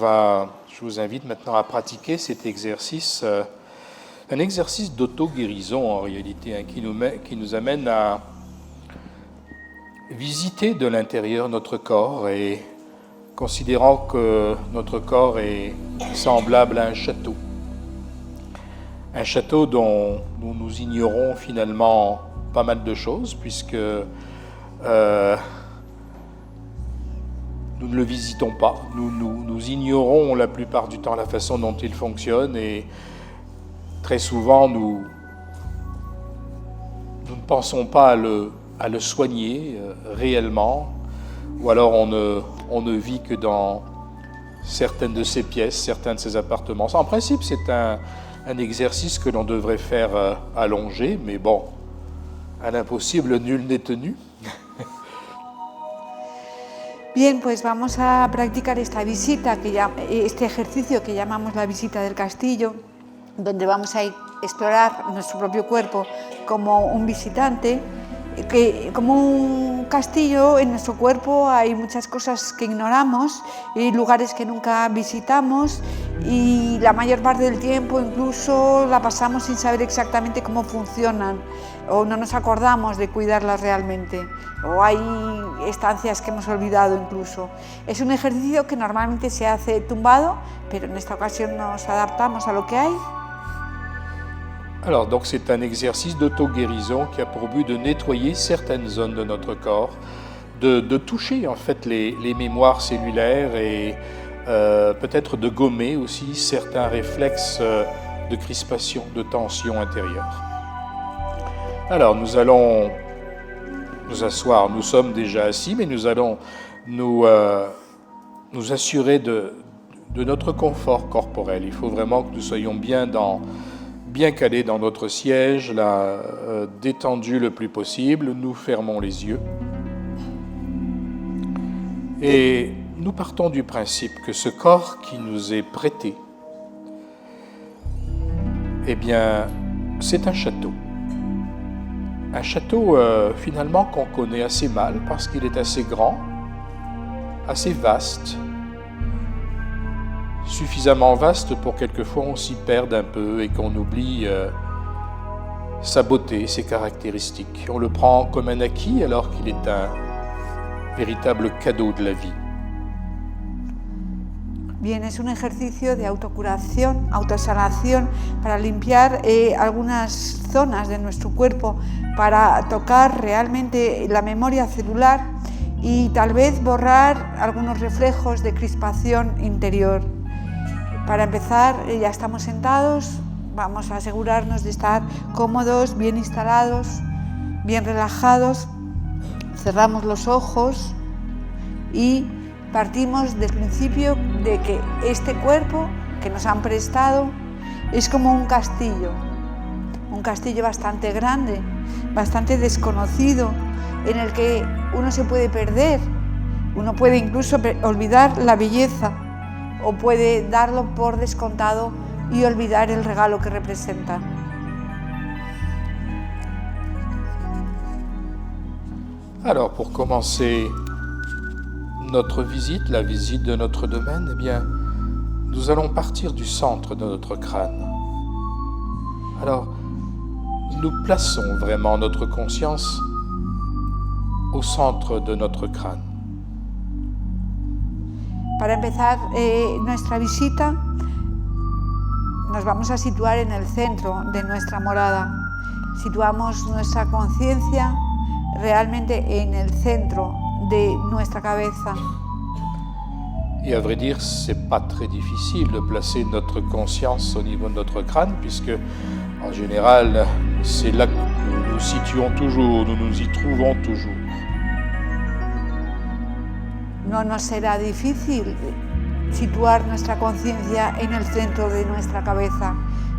je vous invite maintenant à pratiquer cet exercice, un exercice d'auto-guérison en réalité, hein, qui nous amène à visiter de l'intérieur notre corps et considérant que notre corps est semblable à un château dont nous ignorons finalement pas mal de choses puisque nous ne le visitons pas, nous ignorons la plupart du temps la façon dont il fonctionne et très souvent nous ne pensons pas à le soigner réellement, ou alors on ne vit que dans certaines de ses pièces, certains de ses appartements. En principe, c'est un exercice que l'on devrait faire allongé, mais bon, à l'impossible, nul n'est tenu. Bien, pues vamos a practicar esta visita, este ejercicio que llamamos la visita del castillo, donde vamos a explorar nuestro propio cuerpo como un visitante, como un castillo. En nuestro cuerpo hay muchas cosas que ignoramos y lugares que nunca visitamos y la mayor parte del tiempo incluso la pasamos sin saber exactamente cómo funcionan o no nos acordamos de cuidarlas realmente, o hay estancias que hemos olvidado incluso. Es un ejercicio que normalmente se hace tumbado, pero en esta ocasión nos adaptamos a lo que hay. Alors, donc c'est un exercice d'auto-guérison qui a pour but de nettoyer certaines zones de notre corps, de toucher en fait les mémoires cellulaires et peut-être de gommer aussi certains réflexes de crispation, de tension intérieure. Alors, nous allons nous asseoir, nous sommes déjà assis, mais nous allons nous assurer de notre confort corporel. Il faut vraiment que nous soyons bien calés dans notre siège, détendus le plus possible. Nous fermons les yeux. Et nous partons du principe que ce corps qui nous est prêté, eh bien, c'est un château. Un château finalement qu'on connaît assez mal parce qu'il est assez grand, assez vaste, suffisamment vaste pour quelquefois on s'y perde un peu et qu'on oublie sa beauté, ses caractéristiques. On le prend comme un acquis alors qu'il est un véritable cadeau de la vie. Bien, es un ejercicio de autocuración, autosanación, para limpiar algunas zonas de nuestro cuerpo, para tocar realmente la memoria celular y tal vez borrar algunos reflejos de crispación interior. Para empezar, ya estamos sentados, vamos a asegurarnos de estar cómodos, bien instalados, bien relajados. Cerramos los ojos y partimos del principio de que este cuerpo que nos han prestado es como un castillo bastante grande, bastante desconocido, en el que uno se puede perder, uno puede incluso olvidar la belleza o puede darlo por descontado y olvidar el regalo que representa. Alors, pour commencer notre visite, la visite de notre domaine, eh bien, nous allons partir du centre de notre crâne. Alors, nous plaçons vraiment notre conscience au centre de notre crâne. Para empezar nuestra visita, nos vamos a situar en el centro de nuestra morada. Situamos nuestra conciencia realmente en el centro de nuestra cabeza. Et à vrai dire, c'est pas très difficile de placer notre conscience au niveau de notre crâne, puisque en général, c'est là que nous nous situons toujours, nous nous y trouvons toujours. No nos será difícil situar nuestra conciencia en el centro de nuestra cabeza,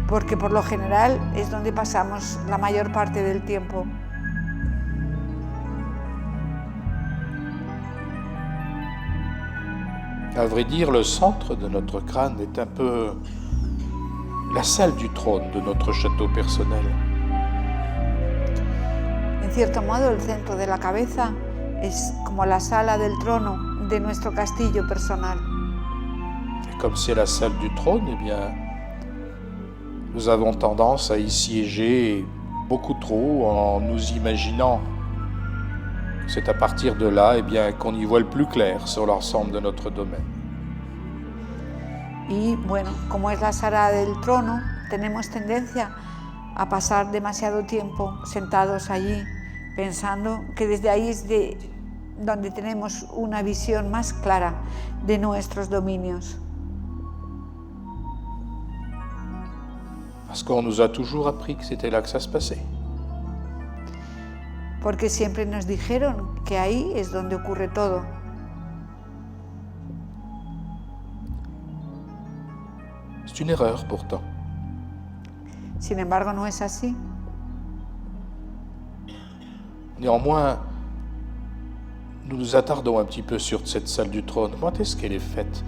porque por lo general es donde pasamos la mayor parte del tiempo. À vrai dire, le centre de notre crâne est un peu la salle du trône de notre château personnel. En cierto modo, el centro de la cabeza es como la sala del trono de nuestro castillo personal. comme c'est la salle du trône, eh bien, nous avons tendance à y siéger beaucoup trop en nous imaginant que c'est à partir de là, eh bien, qu'on y voit le plus clair sur l'ensemble de notre domaine. Y bueno, como es la sala del trono, tenemos tendencia a pasar demasiado tiempo sentados allí, pensando que desde ahí es donde tenemos una visión más clara de nuestros dominios. Parce qu'on nous a toujours appris que c'était là que ça se passait. Porque siempre nos dijeron que ahí es donde ocurre todo. C'est une erreur pourtant. Sin embargo, no es así. Néanmoins, nous nous attardons un petit peu sur cette salle du trône. Comment est-ce qu'elle est faite?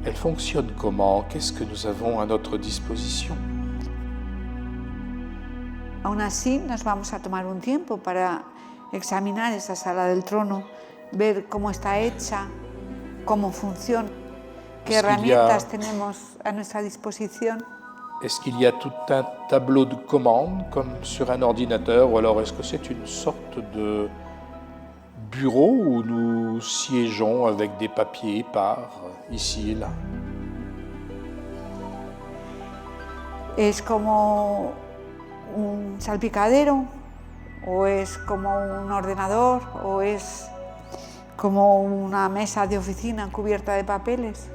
Elle fonctionne comment? Qu'est-ce que nous avons à notre disposition? Aún así, nos vamos a tomar un tiempo para examinar esa sala del trono, ver cómo está hecha, cómo funciona, qué herramientas tenemos a nuestra disposición. Est-ce qu'il y a tout un tableau de commandes comme sur un ordinateur, ou alors est-ce que c'est une sorte de bureau où nous siégeons avec des papiers épars ici et là? ¿Es como un salpicadero? ¿O es como un ordenador? ¿O es como una mesa de oficina cubierta de papeles?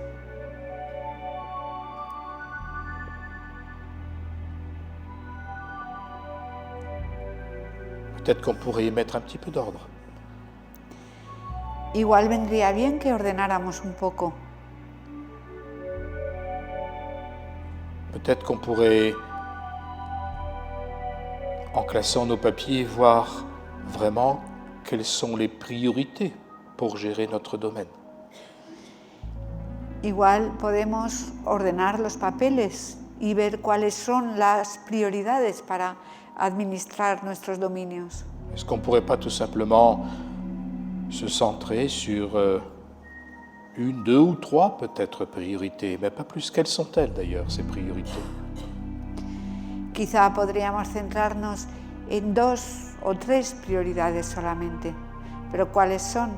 Peut-être qu'on pourrait y mettre un petit peu d'ordre. Igual vendría bien que ordenáramos un poco. Peut-être qu'on pourrait, en classant nos papiers, voir vraiment quelles sont les priorités pour gérer notre domaine. Igual podemos ordenar los papeles y ver cuáles son las prioridades para administrar nuestros dominios. Est-ce qu'on ne pourrait pas tout simplement se centrer sur une, deux ou trois peut-être priorités, mais pas plus? Quelles sont-elles d'ailleurs, ces priorités? Quizá podríamos centrarnos en 2 o 3 prioridades solamente, pero ¿cuáles son?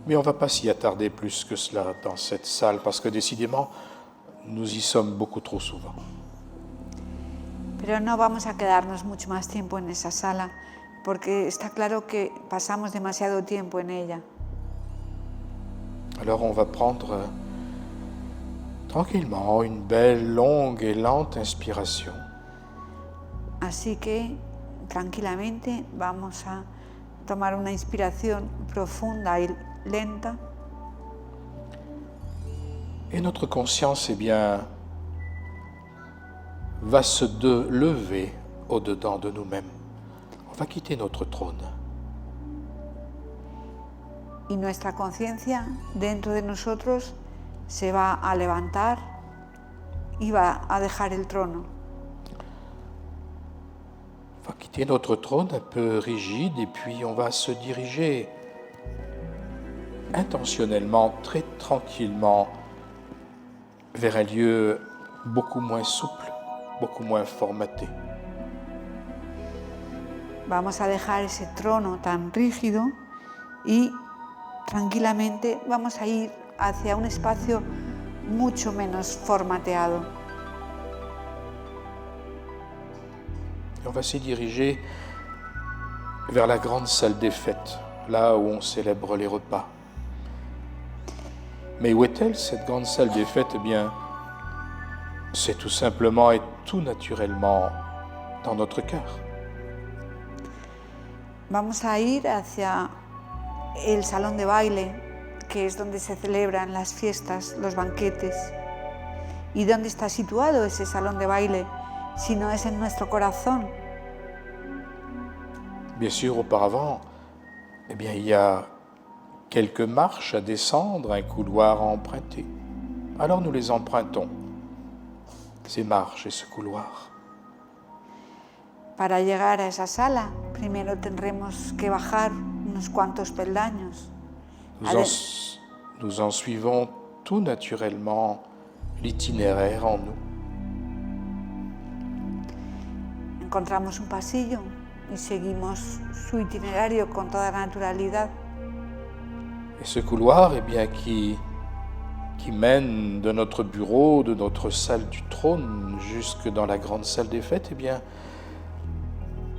Mais on ne va pas s'y attarder plus que cela dans cette salle, parce que décidément, nous y sommes beaucoup trop souvent. Pero no vamos a quedarnos mucho más tiempo en esa sala, porque está claro que pasamos demasiado tiempo en ella. Alors on va prendre tranquillement une belle, longue et lente inspiration. Así que, tranquilamente, vamos a tomar una inspiración profunda y lenta. Et notre conscience, eh bien, va se lever au-dedans de nous-mêmes. On va quitter notre trône. Y nuestra conciencia dentro de nosotros se va a levantar y va a dejar el trono. On va quitter notre trône un peu rigide et puis on va se diriger intentionnellement, très tranquillement, vers un lieu beaucoup moins souple, beaucoup moins formaté. Vamos a dejar ese trono tan rígido y tranquilamente vamos a ir hacia un espacio mucho menos formateado. Et on va se diriger vers la grande salle des fêtes, là où on célèbre les repas. Mais où est-elle, cette grande salle des fêtes? Eh bien, c'est tout simplement et tout naturellement dans notre cœur. Vamos a ir hacia el salón de baile, que es donde se celebran las fiestas, los banquetes. ¿Y dónde está situado ese salón de baile si no es en nuestro corazón? Bien sûr, auparavant, il y a quelques marches à descendre, un couloir à emprunter. Alors nous les empruntons, ces marches et ce couloir. Para llegar a esa sala, primero tendremos que bajar unos cuantos peldaños. Nous en suivons tout naturellement l'itinéraire en nous. Encontramos un pasillo y seguimos su itinerario con toda naturalidad. Et ce couloir, qui mène de notre bureau, de notre salle du trône, jusque dans la grande salle des fêtes,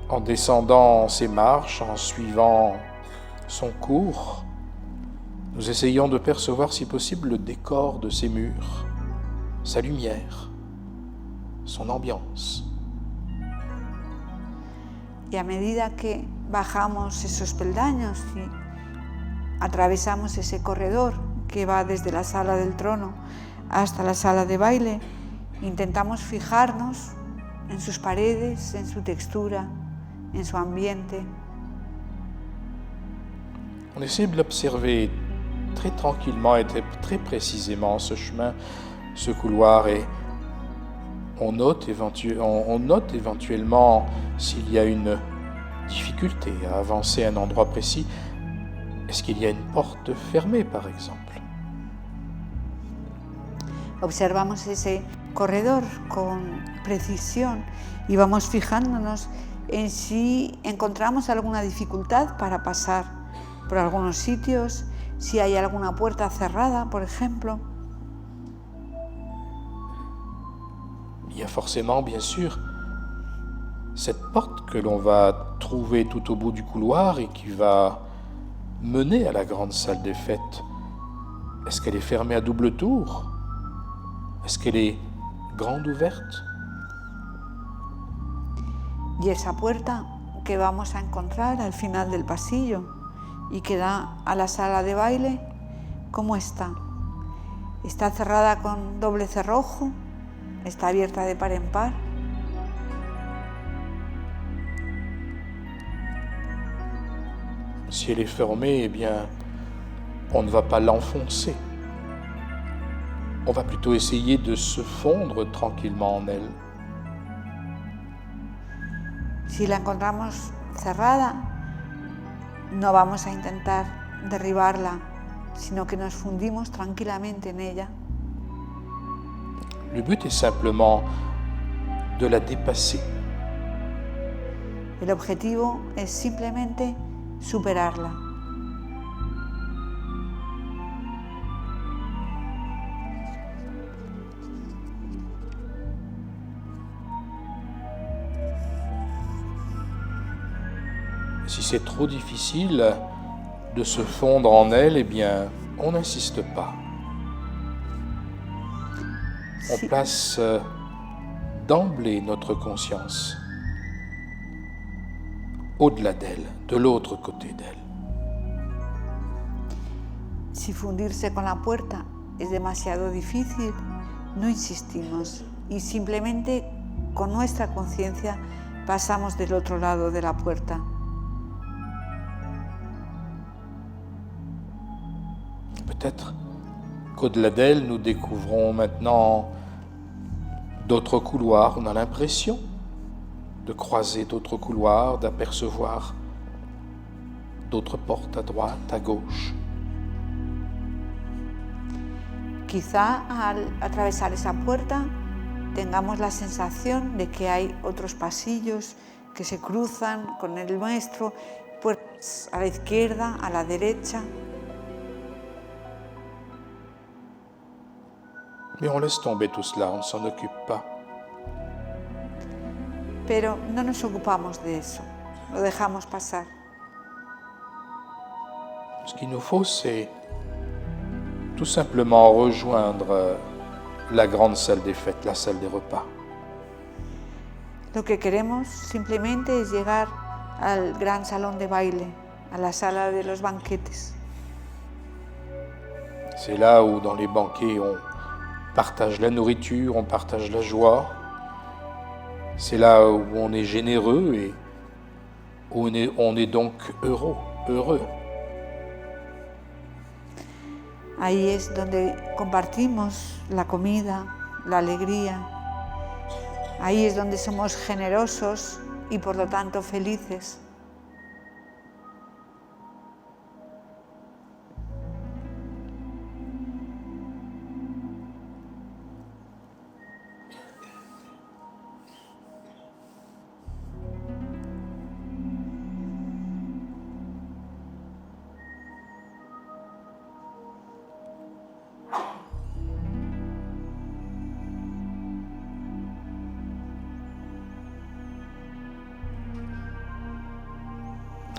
en descendant ces marches, en suivant son cours, nous essayons de percevoir si possible le décor de ces murs, sa lumière, son ambiance. Y a medida que bajamos esos peldaños y atravesamos ese corredor que va desde la sala del trono hasta la sala de baile, intentamos fijarnos en sus paredes, en su textura, en su ambiente. On essaie de l'observer très tranquillement et très précisément, ce chemin, ce couloir, et on note éventuellement s'il y a une difficulté à avancer à un endroit précis. Est-ce qu'il y a une porte fermée, par exemple? Observamos ese corredor con precisión y vamos fijándonos en si encontramos alguna dificultad para pasar por algunos sitios, si hay alguna puerta cerrada, por ejemplo. Il y a forcément, bien sûr, cette porte que l'on va trouver tout au bout du couloir et qui va mener à la grande salle des fêtes. Est-ce qu'elle est fermée à double tour? Est-ce qu'elle est grande ouverte? Y esa puerta que vamos a encontrar al final del pasillo y que da a la sala de baile, ¿cómo está? ¿Está cerrada con doble cerrojo? ¿Está abierta de par en par? Si elle est fermée, on ne va pas l'enfoncer. On va plutôt essayer de se fondre tranquillement en elle. Si la encontramos cerrada, no vamos a intentar derribarla, sino que nos fundimos tranquilamente en ella. Le but est simplement de la dépasser. El objetivo es simplemente superarla. Si c'est trop difficile de se fondre en elle, on n'insiste pas. On place d'emblée notre conscience au-delà d'elle, de l'autre côté d'elle. Si fundirse con la puerta es demasiado difícil, no insistimos y simplemente con nuestra conciencia pasamos del otro lado de la puerta. Peut-être qu'au-delà d'elle, nous découvrons maintenant d'autres couloirs. On a l'impression de croiser d'autres couloirs, d'apercevoir d'autres portes à droite, à gauche. Quizá al atravesar esa puerta tengamos la sensación de que hay otros pasillos que se cruzan con el nuestro, puertas a la izquierda, a la derecha. Mais on laisse tomber tout cela, on ne s'en occupe pas. Pero no nos ocupamos de eso, lo dejamos pasar. Ce qu'il nous faut, c'est tout simplement rejoindre la grande salle des fêtes, la salle des repas. Lo que queremos simplemente es llegar al gran salón de baile, a la sala de los banquetes. C'est là où dans les banquets on partage la nourriture, on partage la joie. C'est là où on est généreux et où on est donc heureux. Ahí es donde compartimos la comida, la alegría. Ahí es donde somos generosos y por lo tanto felices.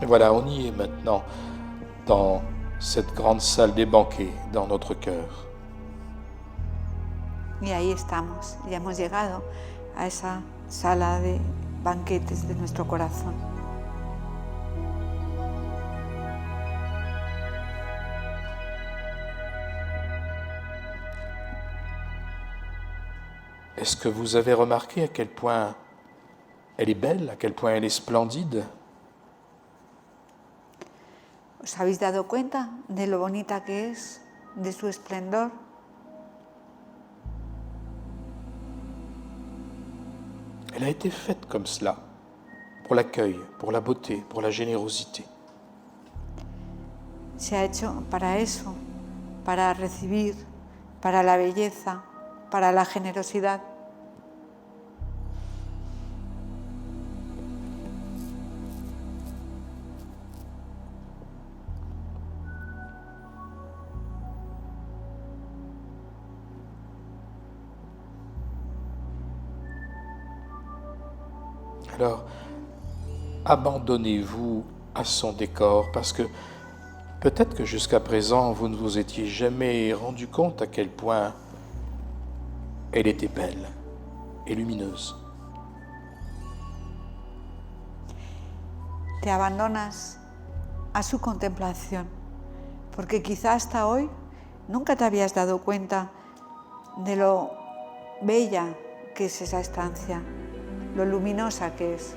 Et voilà, on y est maintenant, dans cette grande salle des banquets, dans notre cœur. Y ahí estamos, ya hemos llegado a esa sala de banquetes de nuestro corazón. Est-ce que vous avez remarqué à quel point elle est belle, à quel point elle est splendide ? ¿Os habéis dado cuenta de lo bonita que es, de su esplendor? Elle a été faite comme cela, pour l'accueil, pour la beauté, pour la générosité. Se ha hecho para eso, para recibir, para la belleza, para la generosidad. Alors, abandonnez-vous à son décor parce que peut-être que jusqu'à présent, vous ne vous étiez jamais rendu compte à quel point elle était belle et lumineuse. Te abandonas a su contemplación, porque quizá hasta hoy nunca te habías dado cuenta de lo bella que es esa estancia, lo luminosa que es.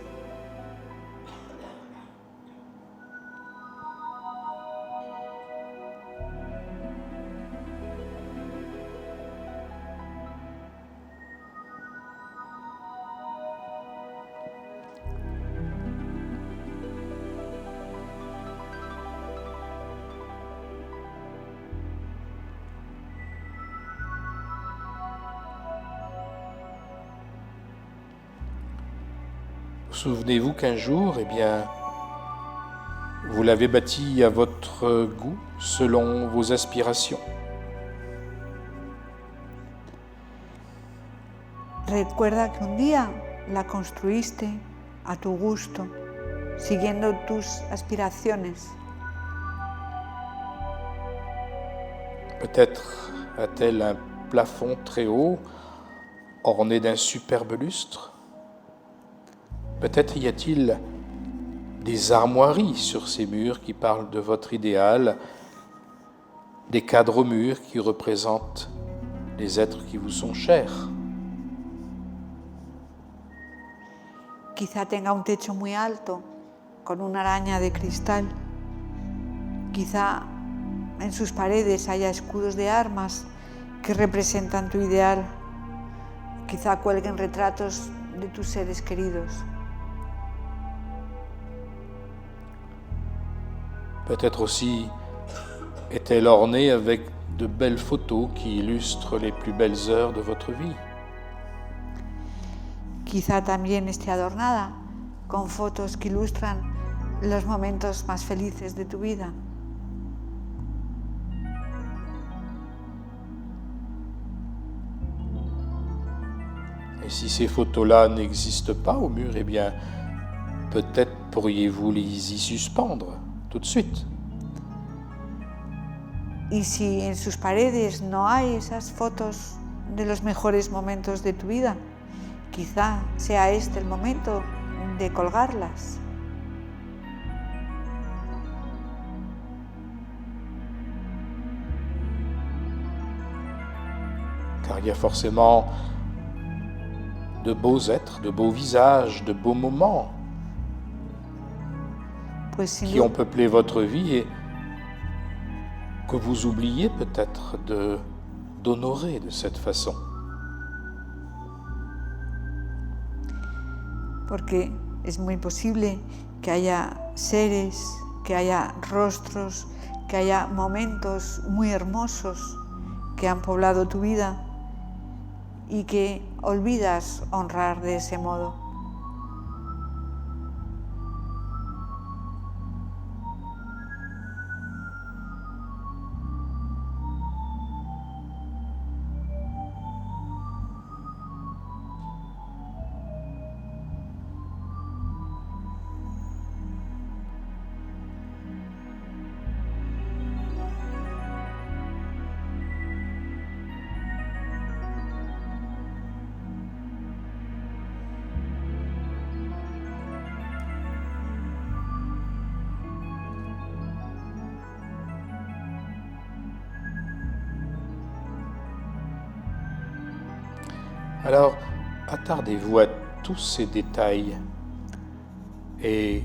Souvenez-vous qu'un jour, eh bien, vous l'avez bâti à votre goût, selon vos aspirations. Recuerda que un día la construiste a tu gusto, siguiendo tus aspiraciones. Peut-être a-t-elle un plafond très haut, orné d'un superbe lustre. Peut-être y a-t-il des armoiries sur ces murs qui parlent de votre idéal, des cadres aux murs qui représentent les êtres qui vous sont chers. Quizá tenga un techo muy alto, con una araña de cristal. Quizá en sus paredes haya escudos de armas que representan tu ideal. Quizá cuelguen retratos de tus seres queridos. Peut-être aussi est-elle ornée avec de belles photos qui illustrent les plus belles heures de votre vie. Quizá también esté adornada con fotos que ilustran los momentos más felices de tu vida. Et si ces photos-là n'existent pas au mur, eh bien, peut-être pourriez-vous les y suspendre tout de suite. Y si en sus paredes no hay esas fotos de los mejores momentos de tu vida, quizá sea este el momento de colgarlas. Car il y a forcément de beaux êtres, de beaux visages, de beaux moments Pues sin qui ont duda, peuplé votre vie et que vous oubliez peut-être d'honorer de cette façon. porque es muy posible que haya seres, que haya rostros, que haya momentos muy hermosos que han poblado tu vida y que olvidas honrar de ese modo. Alors, attardez-vous à tous ces détails et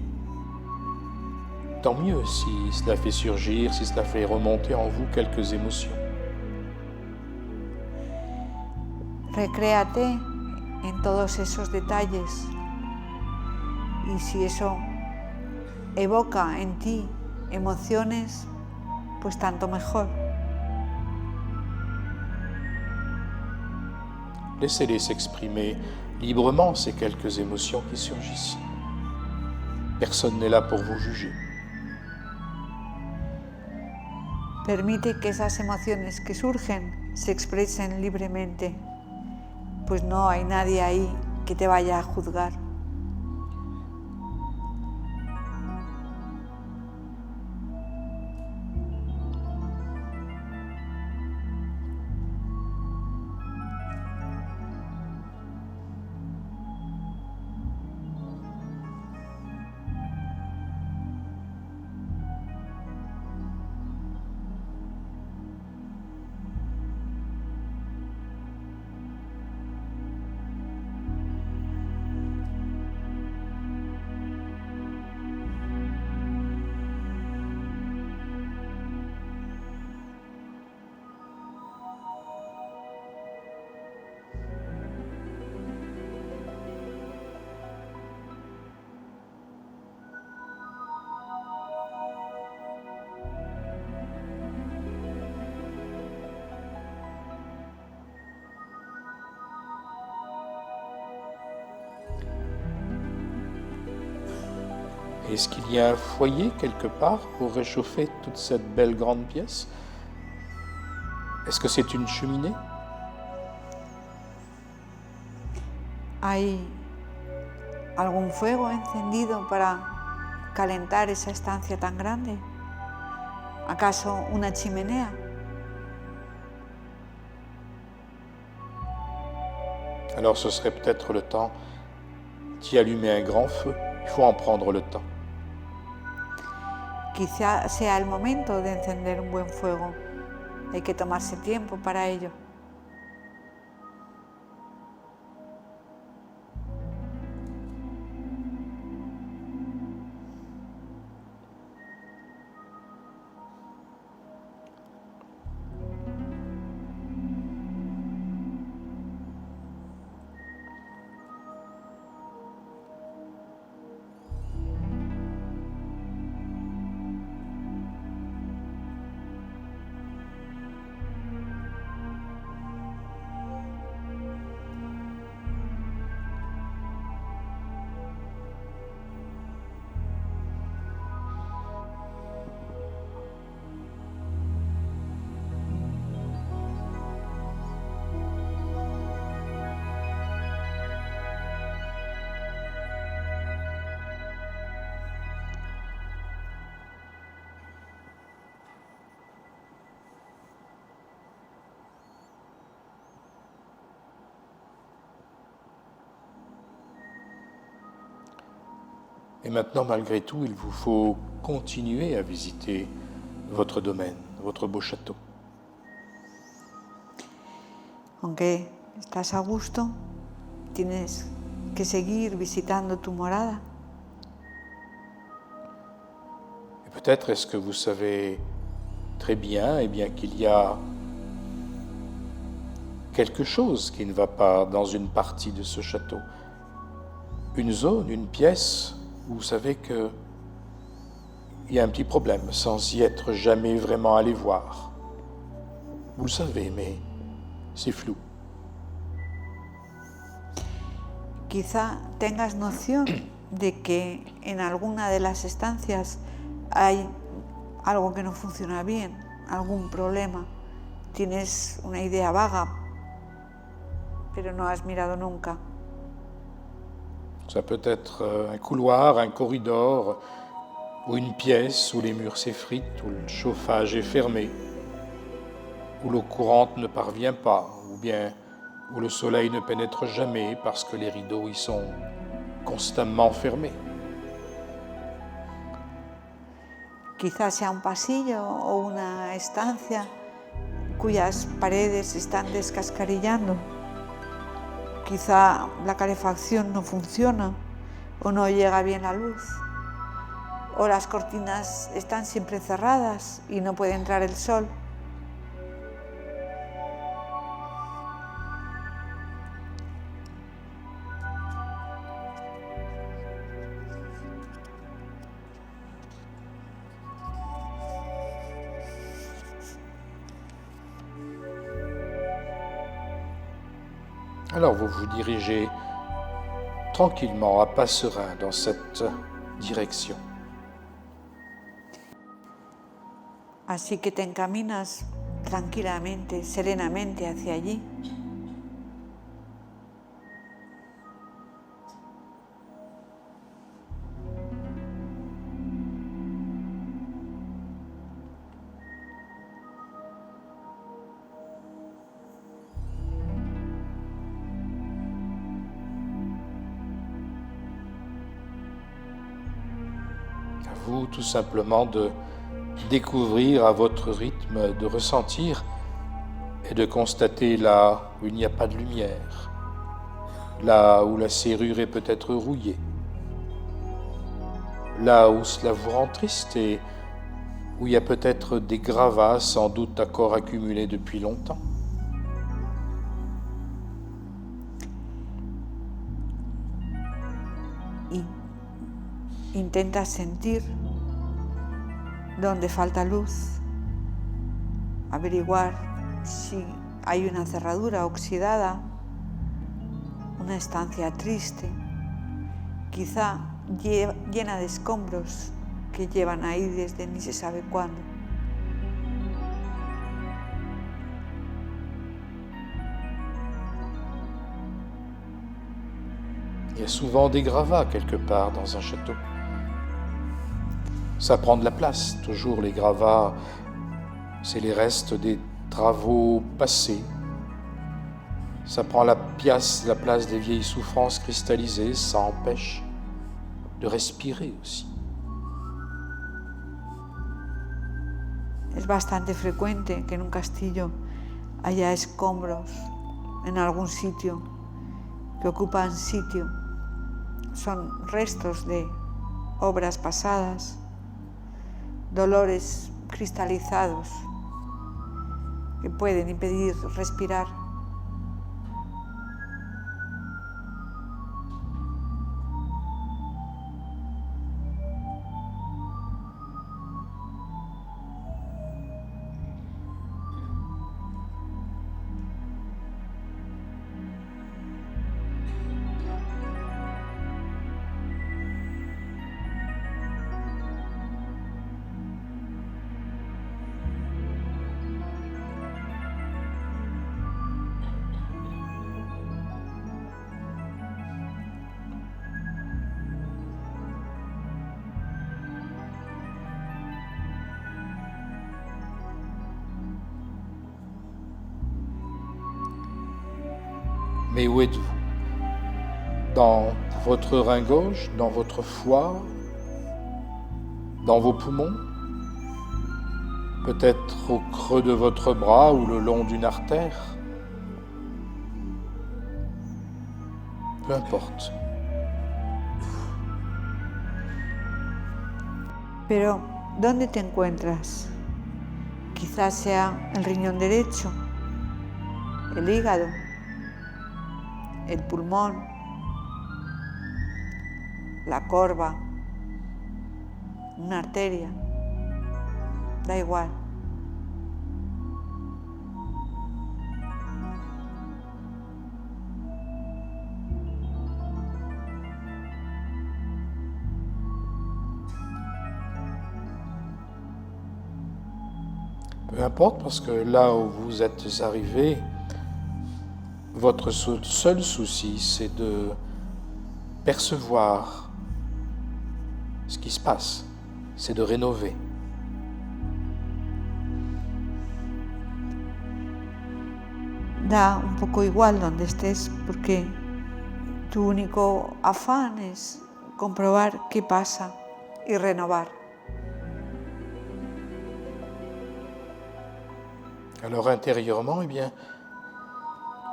tant mieux si cela fait surgir, si cela fait remonter en vous quelques émotions. Recréate en todos esos detalles y si eso evoca en ti emociones, pues tanto mejor. Laissez-les s'exprimer librement, ces quelques émotions qui surgissent. Personne n'est là pour vous juger. Permite que esas emociones que surgen se expresen libremente, pues no hay nadie ahí que te vaya a juzgar. Est-ce qu'il y a un foyer quelque part pour réchauffer toute cette belle grande pièce? Est-ce que c'est une cheminée? ¿Hay algún fuego encendido para calentar esa estancia tan grande? ¿Acaso una chimenea? Alors ce serait peut-être le temps d'y allumer un grand feu. Il faut en prendre le temps. Quizá sea el momento de encender un buen fuego. Hay que tomarse tiempo para ello. Et maintenant, malgré tout, il vous faut continuer à visiter votre domaine, votre beau château. Aunque estás a gusto, tienes que seguir visitando tu morada. Et peut-être est-ce que vous savez très bien, qu'il y a quelque chose qui ne va pas dans une partie de ce château. Une zone, une pièce où vous savez qu'il y a un petit problème sans y être jamais vraiment allé voir. Vous le savez, mais c'est flou. Quizá tengas noción de que en alguna de las estancias hay algo que no funciona bien, algún problema. Tienes una idea vaga, pero no has mirado nunca. Ça peut être un couloir, un corridor, ou une pièce où les murs s'effritent, où le chauffage est fermé, où l'eau courante ne parvient pas, ou bien où le soleil ne pénètre jamais parce que les rideaux y sont constamment fermés. Quizás sea un pasillo o una estancia cuyas paredes están descascarillando. Quizá la calefacción no funciona o no llega bien la luz. O las cortinas están siempre cerradas y no puede entrar el sol. Alors vous vous dirigez tranquillement, à pas serein, dans cette direction. Así que te encaminas tranquilamente, serenamente hacia allí. À vous tout simplement de découvrir à votre rythme, de ressentir et de constater là où il n'y a pas de lumière, là où la serrure est peut-être rouillée, là où cela vous rend triste et où il y a peut-être des gravats sans doute encore accumulés depuis longtemps. Y intenta sentir donde falta luz, averiguar si hay una cerradura oxidada, una estancia triste, quizá llena de escombros que llevan ahí desde ni se sabe cuándo. Il y a souvent des gravats quelque part dans un château. Ça prend de la place, toujours les gravats, c'est les restes des travaux passés. Ça prend la place des vieilles souffrances cristallisées, ça empêche de respirer aussi. Es bastante frecuente que en un castillo haya escombros en algún sitio que ocupan sitio. Son restos de obras pasadas, dolores cristalizados que pueden impedir respirar. Mais où êtes-vous? Dans votre rein gauche, dans votre foie, dans vos poumons, peut-être au creux de votre bras ou le long d'une artère. Peu importe. Pero, ¿dónde te encuentras? Quizás sea el riñón derecho, el hígado, el pulmón, la corva, una arteria, da igual. Peu importe, parce que là où vous êtes arrivé, votre seul souci, c'est de percevoir ce qui se passe, c'est de rénover. Da un poco igual donde estés, porque tu único afán es comprobar qué pasa y renovar. Alors intérieurement, eh bien,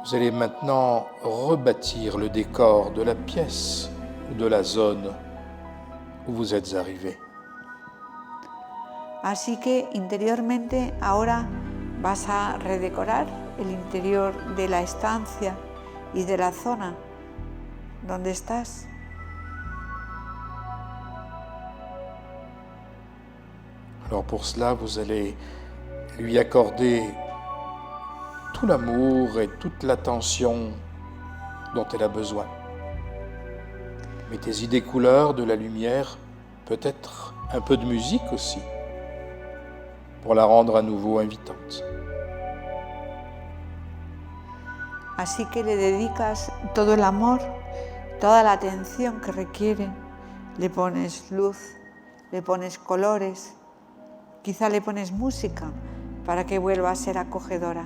vous allez maintenant rebâtir le décor de la pièce ou de la zone où vous êtes arrivé. Así que interiormente ahora vas a redecorar el interior de la estancia y de la zona donde estás. Alors pour cela, vous allez lui accorder tout l'amour et toute l'attention dont elle a besoin. Mettez-y des couleurs, de la lumière, peut-être un peu de musique aussi, pour la rendre à nouveau invitante. Así que le dedicas todo el amor, toda la atención que requiere. Le pones luz, le pones colores, quizá le pones música para que vuelva a ser acogedora.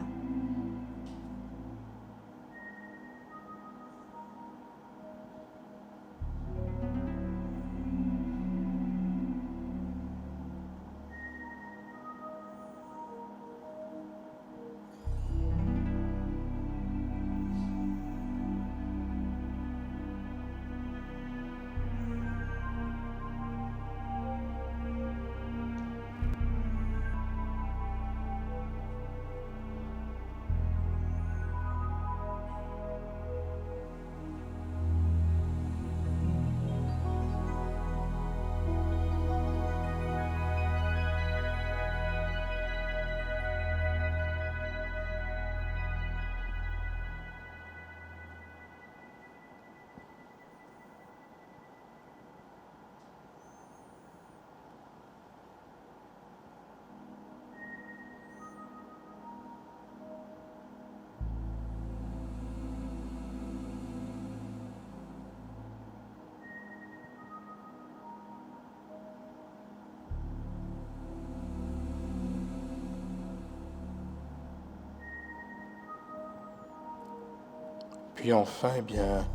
Puis enfin, eh bien,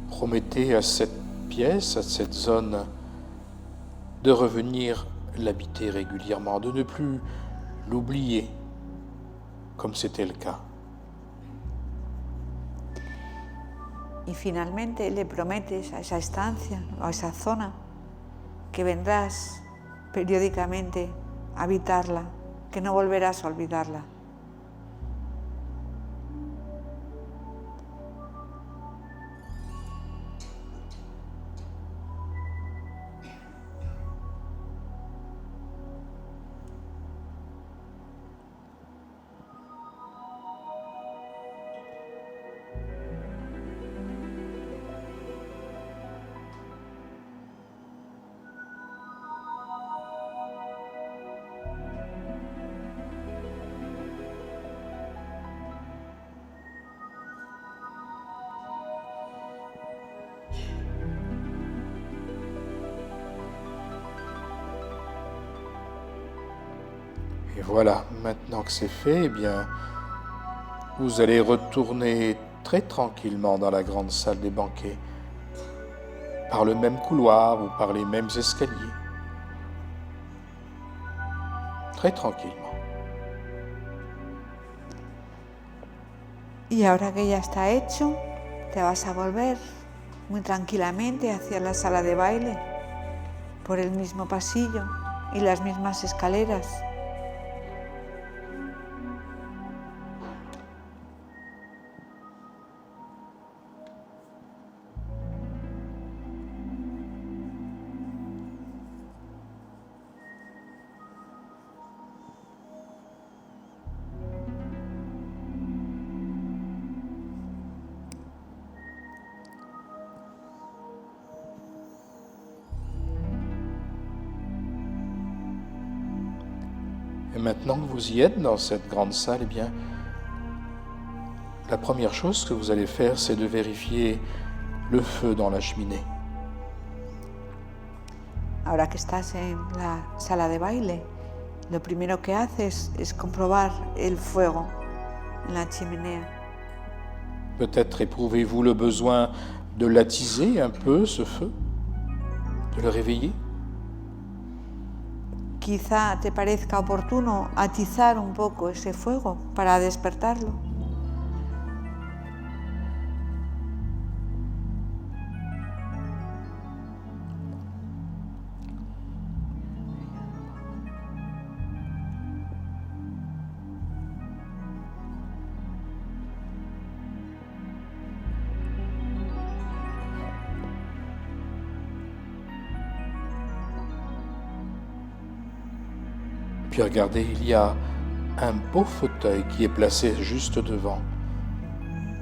promettez à cette pièce, à cette zone, de revenir l'habiter régulièrement, de ne plus l'oublier, comme c'était le cas. Y finalmente le prometes a esa estancia o a esa zona que vendrás periódicamente a habitarla, que no volverás a olvidarla. Et voilà, maintenant que c'est fait, eh bien, vous allez retourner très tranquillement dans la grande salle des banquets, par le même couloir ou par les mêmes escaliers. très tranquillement. Y ahora que ya está hecho, te vas a volver muy tranquilamente hacia la sala de baile, por el mismo pasillo y las mismas escaleras. Et maintenant que vous y êtes dans cette grande salle, eh bien, la première chose que vous allez faire, c'est de vérifier le feu dans la cheminée. Ahora que estás en la sala de baile, lo primero que haces es comprobar el fuego en la chimenea. Peut-être éprouvez-vous le besoin de l'attiser un peu, ce feu, de le réveiller. Quizá te parezca oportuno atizar un poco ese fuego para despertarlo. Puis regardez, il y a un beau fauteuil qui est placé juste devant.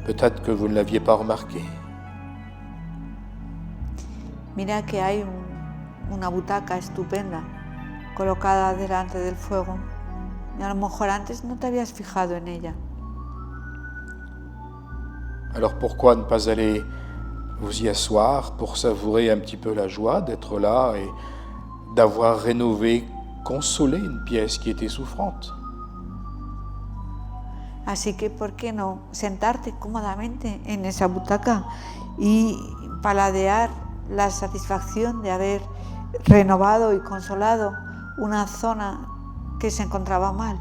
Peut-être que vous ne l'aviez pas remarqué. Mira que hay una butaca estupenda colocada delante del fuego y a lo mejor antes no te habías fijado en ella. Alors pourquoi ne pas aller vous y asseoir pour savourer un petit peu la joie d'être là et d'avoir rénové, consolé une pièce qui était souffrante. Así que, ¿por qué no sentarte cómodamente en esa butaca y paladear la satisfacción de haber renovado y consolado una zona que se encontraba mal?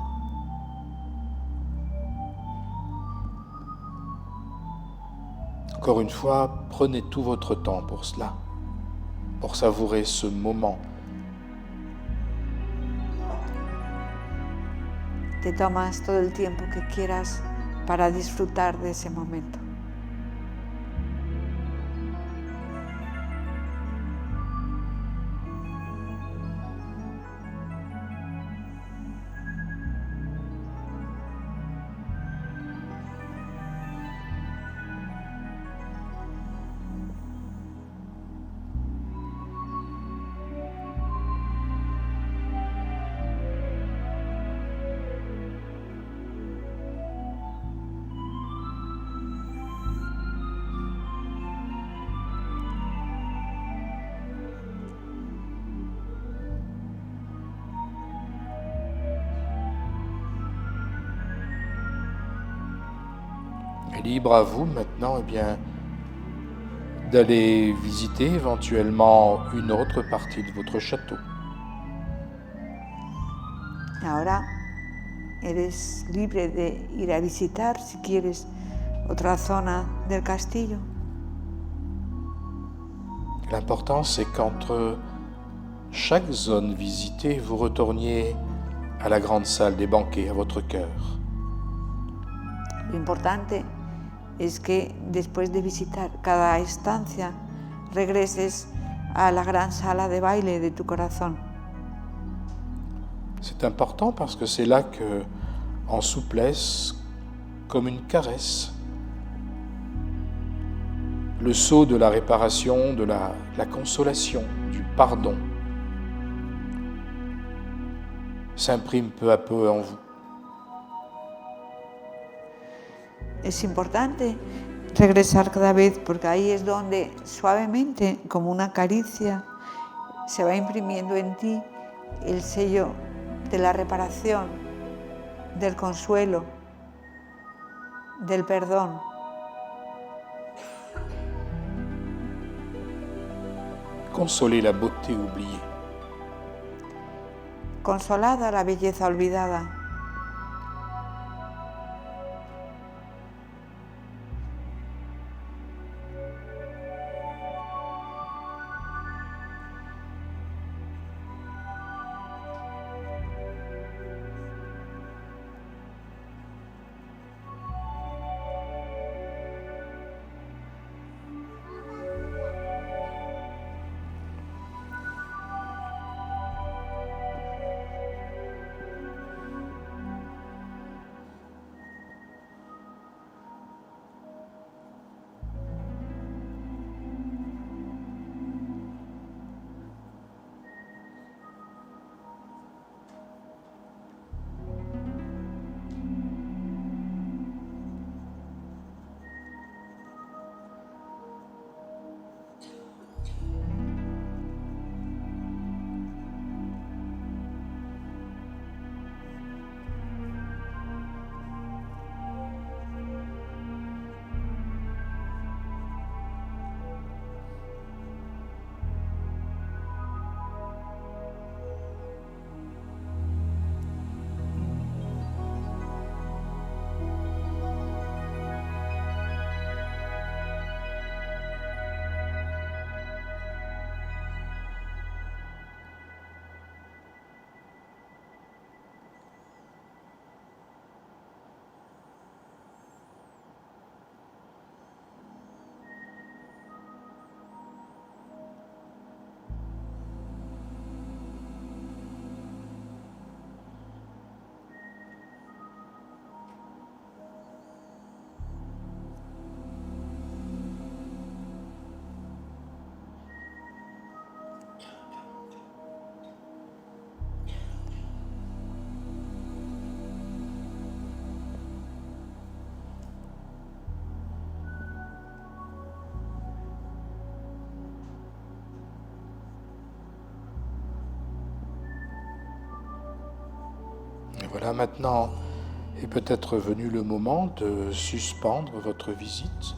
Encore une fois, prenez tout votre temps pour cela, pour savourer ce moment. Te tomas todo el tiempo que quieras para disfrutar de ese momento. Et libre à vous maintenant, eh bien, d'aller visiter éventuellement une autre partie de votre château. Ahora eres libre de ir a visitar, si quieres, otra zona del castillo. L'important, c'est qu'entre chaque zone visitée, vous retourniez à la grande salle des banquets, à votre cœur. Lo importante es que después de visitar cada estancia, regreses a la gran sala de baile de tu corazón. C'est important parce que c'est là que, en souplesse, comme une caresse, le sceau de la réparation, de la consolation, du pardon s'imprime peu à peu en vous. Es importante regresar cada vez porque ahí es donde suavemente, como una caricia, se va imprimiendo en ti el sello de la reparación, del consuelo, del perdón. Consoler la beauté oubliée. consolada, la belleza olvidada. Et voilà, maintenant est peut-être venu le moment de suspendre votre visite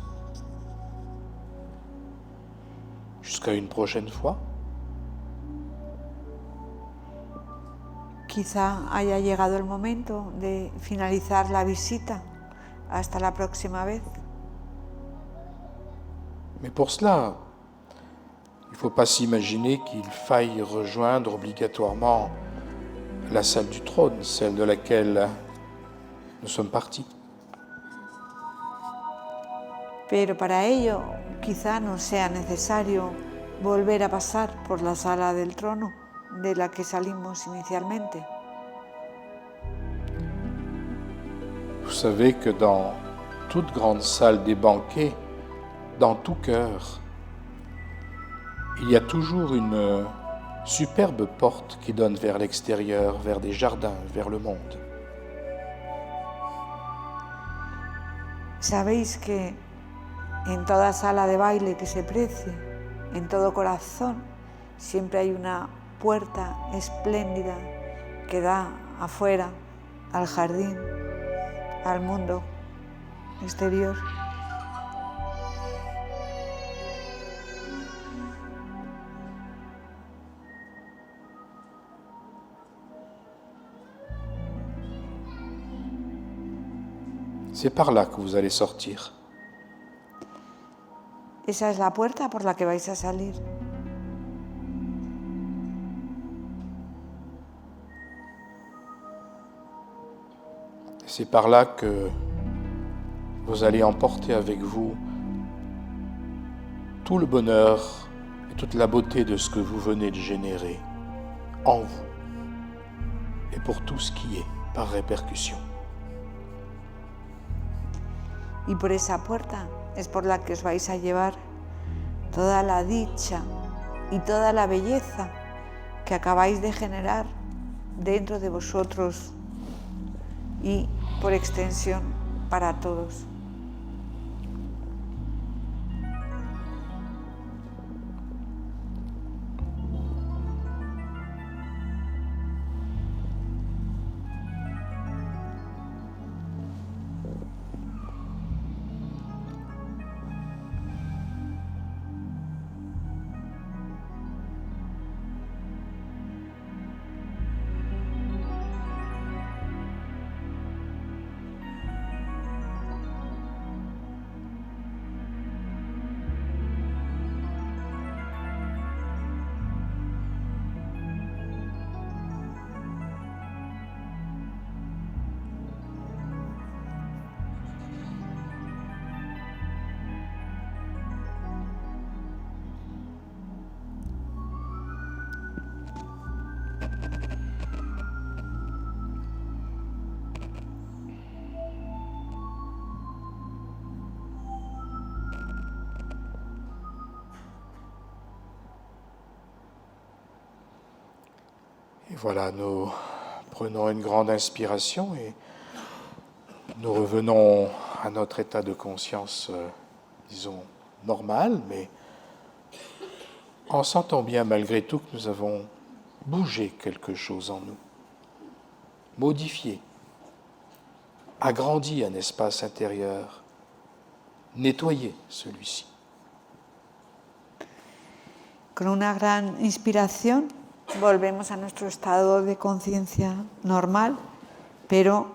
jusqu'à une prochaine fois. Quizá haya llegado el momento de finalizar la visita. Hasta la próxima vez. Mais pour cela, il ne faut pas s'imaginer qu'il faille rejoindre obligatoirement la salle du trône, celle de laquelle nous sommes partis. Pero para ello, quizá no sea necesario volver a pasar por la sala del trono de la que salimos inicialmente. Vous savez que dans toute grande salle des banquets, dans tout cœur, il y a toujours une superbe porte qui donne vers l'extérieur, vers des jardins, vers le monde. Sabéis que en toda sala de baile que se precie, en todo corazón, siempre hay una puerta espléndida que da afuera, al jardín, al mundo exterior. C'est par là que vous allez sortir. Esa es la puerta por la que vais a salir. C'est par là que vous allez emporter avec vous tout le bonheur et toute la beauté de ce que vous venez de générer en vous et pour tout ce qui est par répercussion. Y por esa puerta es por la que os vais a llevar toda la dicha y toda la belleza que acabáis de generar dentro de vosotros y por extensión para todos. Voilà, nous prenons une grande inspiration et nous revenons à notre état de conscience, disons, normal, mais en sentant bien malgré tout que nous avons bougé quelque chose en nous, modifié, agrandi un espace intérieur, nettoyé celui-ci. Con una gran inspiración volvemos a nuestro estado de conciencia normal, pero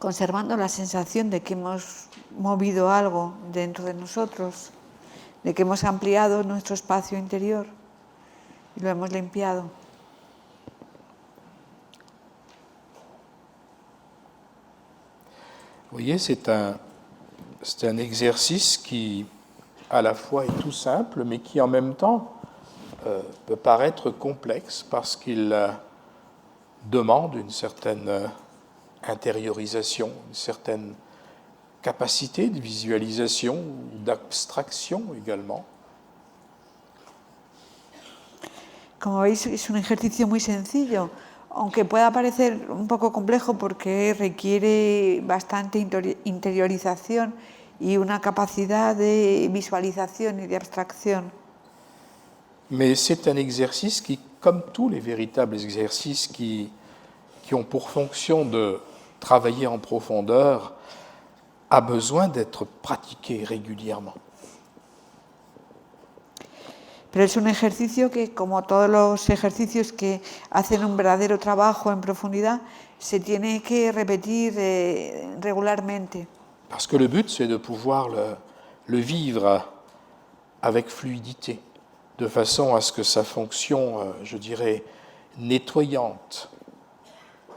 conservando la sensación de que hemos movido algo dentro de nosotros, de que hemos ampliado nuestro espacio interior y lo hemos limpiado. Vous voyez, c'est un exercice qui, à la fois, est tout simple, mais qui, en même temps, peut paraître complexe parce qu'il demande une certaine intériorisation, une certaine capacité de visualisation ou d'abstraction également. Como veis, es un ejercicio muy sencillo, aunque pueda parecer un poco complejo porque requiere bastante interiorización y una capacidad de visualización y de abstracción. Mais c'est un exercice qui, comme tous les véritables exercices qui ont pour fonction de travailler en profondeur, a besoin d'être pratiqué régulièrement. Pero es un ejercicio que, como todos los ejercicios que hacen un verdadero trabajo en profundidad, se tiene que repetir regularmente. Parce que le but, c'est de pouvoir le vivre avec fluidité, de façon à ce que sa fonction, je dirais, nettoyante,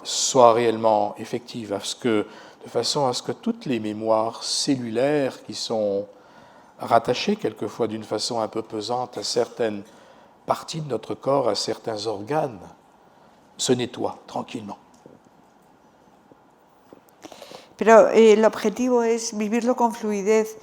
soit réellement effective, de façon à ce que toutes les mémoires cellulaires qui sont rattachées quelquefois d'une façon un peu pesante à certaines parties de notre corps, à certains organes, se nettoient tranquillement. Pero el objetivo es vivirlo con fluidez,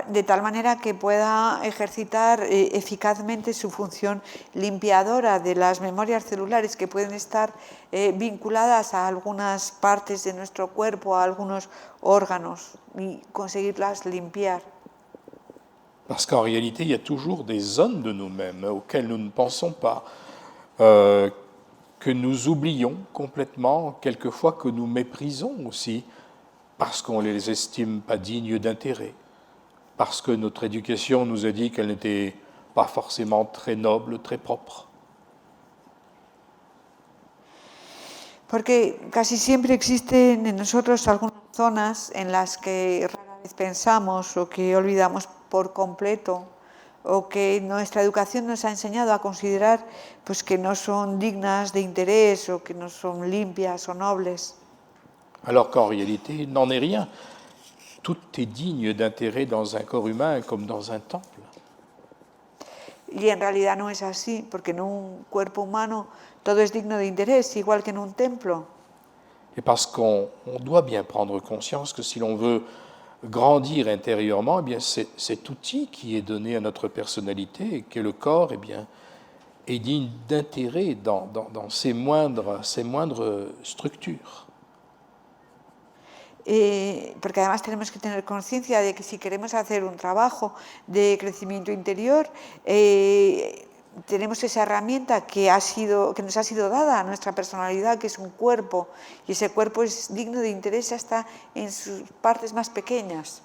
de tal manera que pueda ejercitar eficazmente su función limpiadora de las memorias celulares que pueden estar vinculadas a algunas partes de nuestro cuerpo, a algunos órganos, y conseguirlas limpiar. Parce qu'en réalité, il y a toujours des zones de nous-mêmes auxquelles nous ne pensons pas, que nous oublions complètement, quelquefois que nous méprisons aussi, parce qu'on ne les estime pas dignes d'intérêt, parce que notre éducation nous a dit qu'elles n'étaient pas forcément très nobles, très propres. Porque casi siempre existen en nosotros algunas zonas en las que rara vez pensamos o que olvidamos por completo, o que nuestra educación nos ha enseñado a considerar pues, que no son dignas de interés o que no son limpias o nobles. Alors qu'en réalité, il n'en est rien. Tout est digne d'intérêt dans un corps humain comme dans un temple. Y en realidad no es así, porque en un cuerpo humano todo es digno de interés, igual que en un templo. Et parce qu'on doit bien prendre conscience que si l'on veut grandir intérieurement, eh bien cet outil qui est donné à notre personnalité, et que le corps, eh bien, est digne d'intérêt dans ses moindres structures. Porque además tenemos que tener conciencia de que si queremos hacer un trabajo de crecimiento interior, tenemos esa herramienta que nos ha sido dada a nuestra personalidad, que es un cuerpo, y ese cuerpo es digno de interés hasta en sus partes más pequeñas.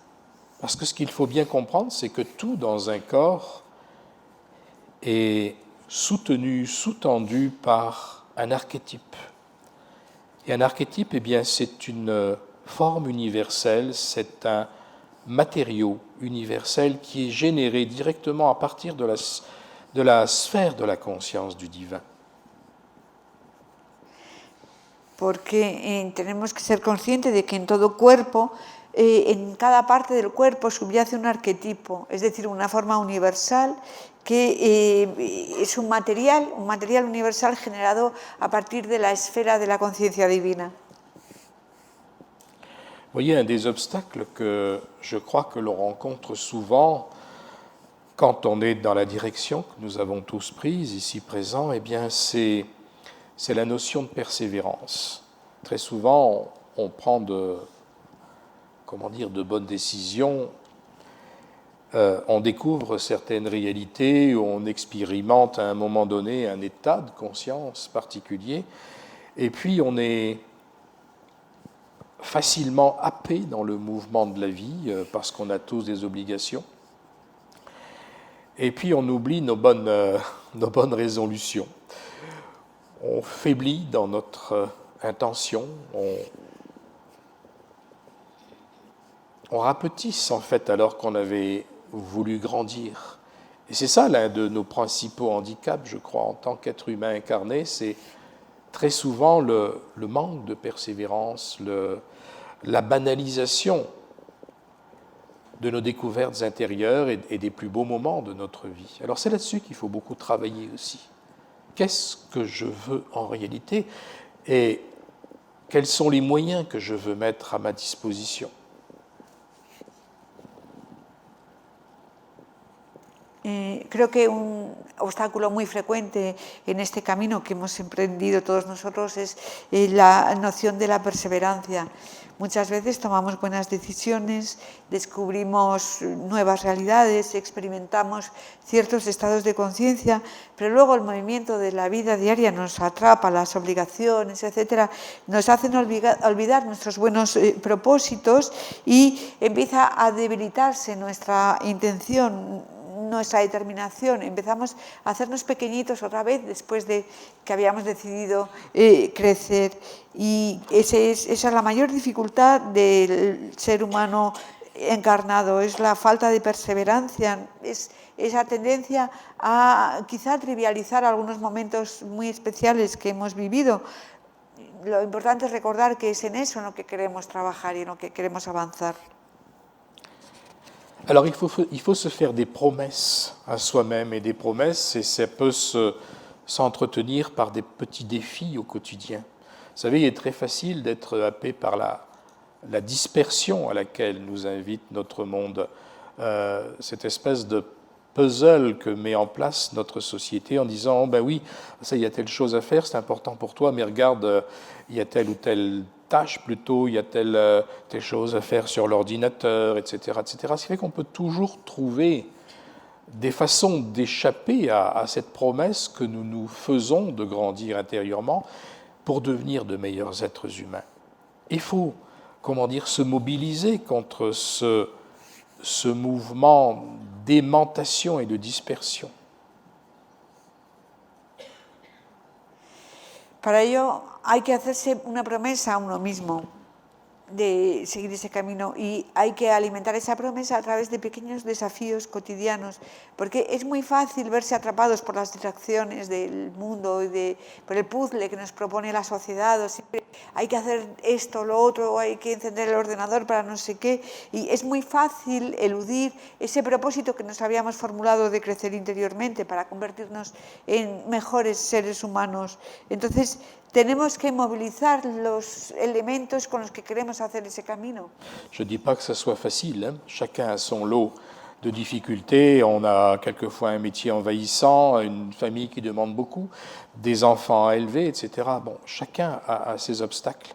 Parce que ce qu'il faut bien comprendre, c'est que tout dans un corps est soutenu, sous-tendu par un archétype. Et un archétype, eh bien, c'est une forme universelle, c'est un matériau universel qui est généré directement à partir de la sphère de la conscience du divin. Porque tenemos que ser conscientes de que en todo cuerpo, en cada parte del cuerpo subyace un arquetipo, es decir, una forma universal que es un material universal generado a partir de la esfera de la conciencia divina. Vous voyez, un des obstacles que je crois que l'on rencontre souvent quand on est dans la direction que nous avons tous prise ici présent, eh bien, c'est c'est la notion de persévérance. Très souvent, on prend de bonnes décisions, on découvre certaines réalités, on expérimente à un moment donné un état de conscience particulier, et puis on est facilement happé dans le mouvement de la vie, parce qu'on a tous des obligations. Et puis on oublie nos bonnes résolutions. On faiblit dans notre intention, on rapetisse en fait alors qu'on avait voulu grandir. Et c'est ça l'un de nos principaux handicaps, je crois, en tant qu'être humain incarné, c'est très souvent le manque de persévérance, la banalisation de nos découvertes intérieures et des plus beaux moments de notre vie. Alors c'est là-dessus qu'il faut beaucoup travailler aussi. Qu'est-ce que je veux en réalité et quels sont les moyens que je veux mettre à ma disposition? Creo que un obstáculo muy frecuente en este camino que hemos emprendido todos nosotros es la noción de la perseverancia. Muchas veces tomamos buenas decisiones, descubrimos nuevas realidades, experimentamos ciertos estados de conciencia, pero luego el movimiento de la vida diaria nos atrapa, las obligaciones, etcétera, nos hacen olvidar nuestros buenos propósitos y empieza a debilitarse nuestra intención, nuestra determinación, empezamos a hacernos pequeñitos otra vez después de que habíamos decidido crecer. Y esa es la mayor dificultad del ser humano encarnado, es la falta de perseverancia, es esa tendencia a quizá trivializar algunos momentos muy especiales que hemos vivido. Lo importante es recordar que es en eso en lo que queremos trabajar y en lo que queremos avanzar. Alors il faut se faire des promesses à soi-même, et des promesses, et ça peut s'entretenir par des petits défis au quotidien. Vous savez, il est très facile d'être happé par la dispersion à laquelle nous invite notre monde, cette espèce de puzzle que met en place notre société en disant oh, ben oui, ça, il y a telle chose à faire, c'est important pour toi, mais regarde, il y a telle ou telle tâche plutôt, il y a telle chose à faire sur l'ordinateur, etc., etc. Ce qui fait qu'on peut toujours trouver des façons d'échapper à cette promesse que nous nous faisons de grandir intérieurement pour devenir de meilleurs êtres humains. Il faut, se mobiliser contre ce mouvement d'aimantation et de dispersion. Para ello hay que hacerse una promesa a uno mismo de seguir ese camino y hay que alimentar esa promesa a través de pequeños desafíos cotidianos, porque es muy fácil verse atrapados por las distracciones del mundo y por el puzzle que nos propone la sociedad, o siempre hay que hacer esto, lo otro, o hay que encender el ordenador para no sé qué, y es muy fácil eludir ese propósito que nos habíamos formulado de crecer interiormente para convertirnos en mejores seres humanos. Entonces, tenemos que movilizar los elementos con los que queremos hacer ese camino. Je ne dis pas que ça soit facile, hein. Chacun a son lot de difficultés, on a quelquefois un métier envahissant, une famille qui demande beaucoup, des enfants à élever, etc. Bon, chacun a ses obstacles.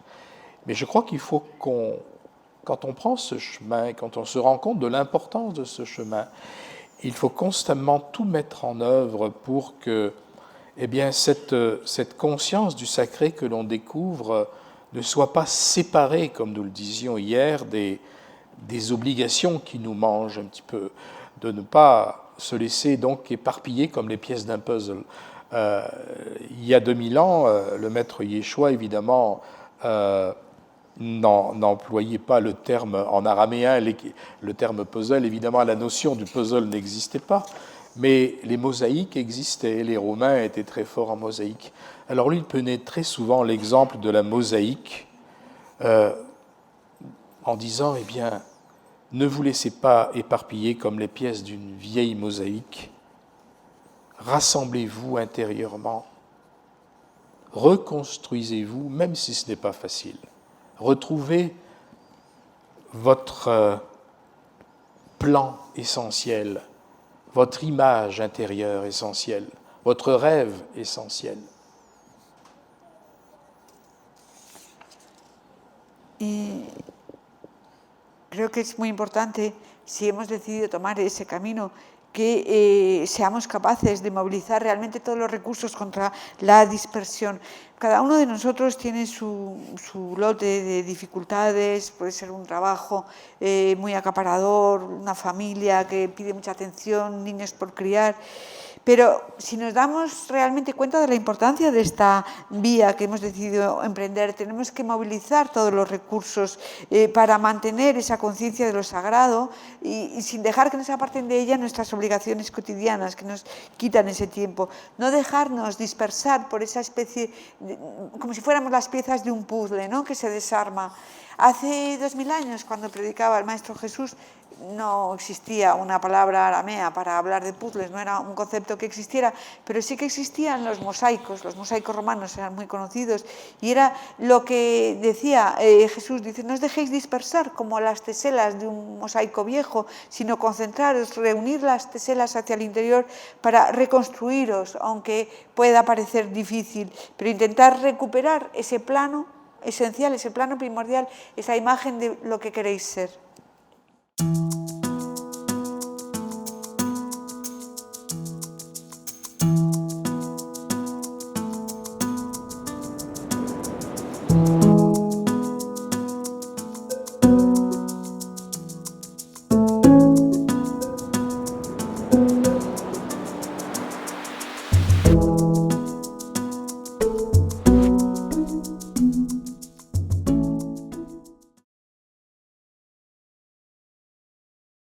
Mais je crois qu'il faut quand on prend ce chemin, quand on se rend compte de l'importance de ce chemin, il faut constamment tout mettre en œuvre pour que cette conscience du sacré que l'on découvre ne soit pas séparée, comme nous le disions hier, des obligations qui nous mangent un petit peu, de ne pas se laisser donc éparpiller comme les pièces d'un puzzle. Il y a 2000 ans, le maître Yeshua, évidemment, n'employait pas le terme en araméen, le terme puzzle. Évidemment, la notion du puzzle n'existait pas, mais les mosaïques existaient. Les Romains étaient très forts en mosaïque. Alors lui, il prenait très souvent l'exemple de la mosaïque en disant, eh bien, ne vous laissez pas éparpiller comme les pièces d'une vieille mosaïque. Rassemblez-vous intérieurement. Reconstruisez-vous, même si ce n'est pas facile. Retrouvez votre plan essentiel, votre image intérieure essentielle, votre rêve essentiel. Y creo que es muy importante, si hemos decidido tomar ese camino, que seamos capaces de movilizar realmente todos los recursos contra la dispersión. Cada uno de nosotros tiene su lote de dificultades, puede ser un trabajo muy acaparador, una familia que pide mucha atención, niños por criar. Pero si nos damos realmente cuenta de la importancia de esta vía que hemos decidido emprender, tenemos que movilizar todos los recursos para mantener esa conciencia de lo sagrado y sin dejar que nos aparten de ella nuestras obligaciones cotidianas, que nos quitan ese tiempo. No dejarnos dispersar por esa especie, como si fuéramos las piezas de un puzzle, ¿no?, que se desarma. Hace 2000 años, cuando predicaba el Maestro Jesús, no existía una palabra aramea para hablar de puzzles, no era un concepto que existiera, pero sí que existían los mosaicos romanos eran muy conocidos, y era lo que decía Jesús, dice, no os dejéis dispersar como las teselas de un mosaico viejo, sino concentraros, reunir las teselas hacia el interior para reconstruiros, aunque pueda parecer difícil, pero intentar recuperar ese plano esencial, ese plano primordial, esa imagen de lo que queréis ser.